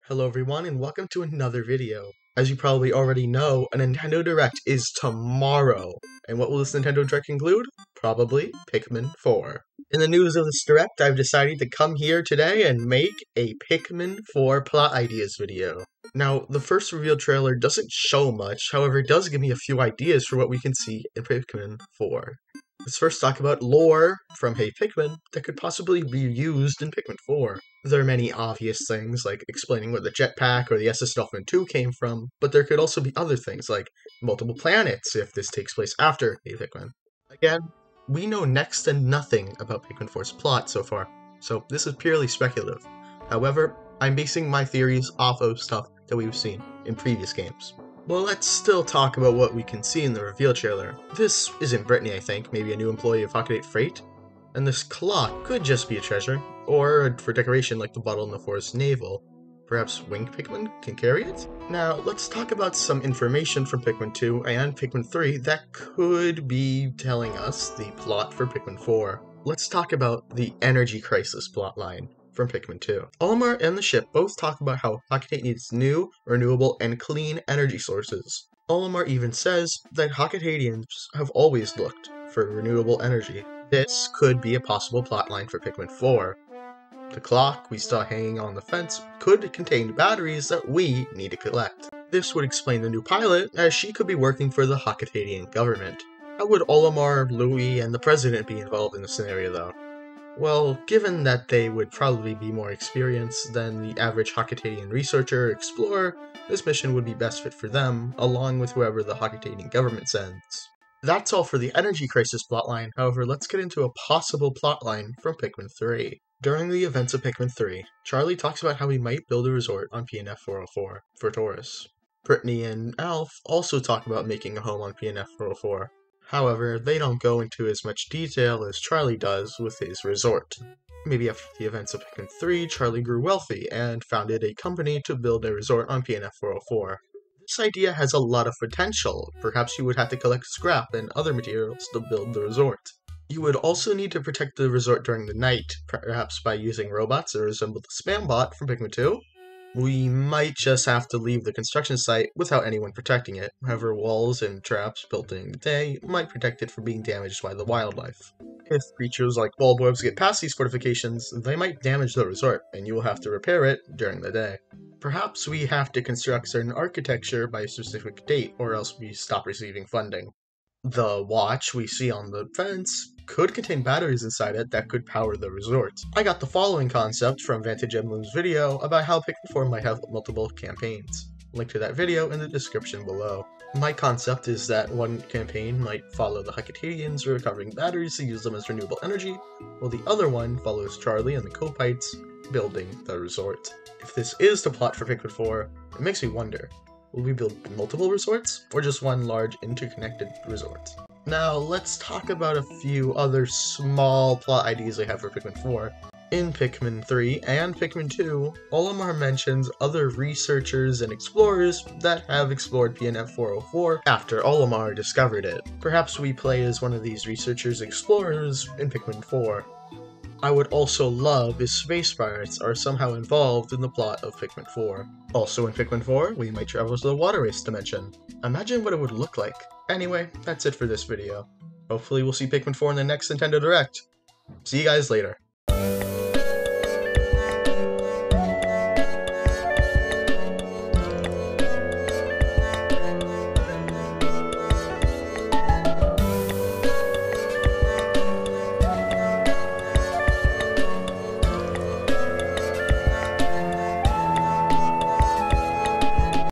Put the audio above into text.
Hello everyone and welcome to another video. As you probably already know, a Nintendo Direct is tomorrow. And what will this Nintendo Direct include? Probably Pikmin 4. In the news of this Direct, I've decided to come here today and make a Pikmin 4 plot ideas video. Now, the first reveal trailer doesn't show much, however it does give me a few ideas for what we can see in Pikmin 4. Let's first talk about lore from Hey Pikmin that could possibly be used in Pikmin 4. There are many obvious things, like explaining where the jetpack or the SS Dolphin 2 came from, but there could also be other things, like multiple planets, if this takes place after Hey Pikmin. Again, we know next to nothing about Pikmin 4's plot so far, so this is purely speculative. However, I'm basing my theories off of stuff that we've seen in previous games. Well, let's still talk about what we can see in the reveal trailer. This isn't Brittany, I think, maybe a new employee of Hockadate Freight. And this clock could just be a treasure, or for decoration like the bottle in the forest navel. Perhaps winged Pikmin can carry it? Now, let's talk about some information from Pikmin 2 and Pikmin 3 that could be telling us the plot for Pikmin 4. Let's talk about the energy crisis plotline from Pikmin 2. Olimar and the ship both talk about how Hockadate needs new, renewable, and clean energy sources. Olimar even says that Hockadatians have always looked for renewable energy. This could be a possible plotline for Pikmin 4. The clock we saw hanging on the fence could contain batteries that we need to collect. This would explain the new pilot, as she could be working for the Hockadatian government. How would Olimar, Louis, and the president be involved in the scenario though? Well, given that they would probably be more experienced than the average Hockadatian researcher or explorer, this mission would be best fit for them, along with whoever the Hockadatian government sends. That's all for the energy crisis plotline, however, let's get into a possible plotline from Pikmin 3. During the events of Pikmin 3, Charlie talks about how he might build a resort on PNF 404 for tourists. Brittany and Alf also talk about making a home on PNF 404. However, they don't go into as much detail as Charlie does with his resort. Maybe after the events of Pikmin 3, Charlie grew wealthy and founded a company to build a resort on PNF 404. This idea has a lot of potential. Perhaps you would have to collect scrap and other materials to build the resort. You would also need to protect the resort during the night, perhaps by using robots that resemble the spam bot from Pikmin 2. We might just have to leave the construction site without anyone protecting it. However, walls and traps built during the day might protect it from being damaged by the wildlife. If creatures like bulbwebs get past these fortifications, they might damage the resort, and you will have to repair it during the day. Perhaps we have to construct certain architecture by a specific date, or else we stop receiving funding. The watch we see on the fence could contain batteries inside it that could power the resort. I got the following concept from Vantage Emblem's video about how Pikmin 4 might have multiple campaigns. Link to that video in the description below. My concept is that one campaign might follow the Hockadatians recovering batteries to use them as renewable energy, while the other one follows Charlie and the Copites building the resort. If this is the plot for Pikmin 4, it makes me wonder, will we build multiple resorts, or just one large interconnected resort? Now, let's talk about a few other small plot ideas I have for Pikmin 4. In Pikmin 3 and Pikmin 2, Olimar mentions other researchers and explorers that have explored PNF 404 after Olimar discovered it. Perhaps we play as one of these researchers explorers in Pikmin 4. I would also love if space pirates are somehow involved in the plot of Pikmin 4. Also in Pikmin 4, we might travel to the water race dimension. Imagine what it would look like. Anyway, that's it for this video. Hopefully we'll see Pikmin 4 in the next Nintendo Direct. See you guys later.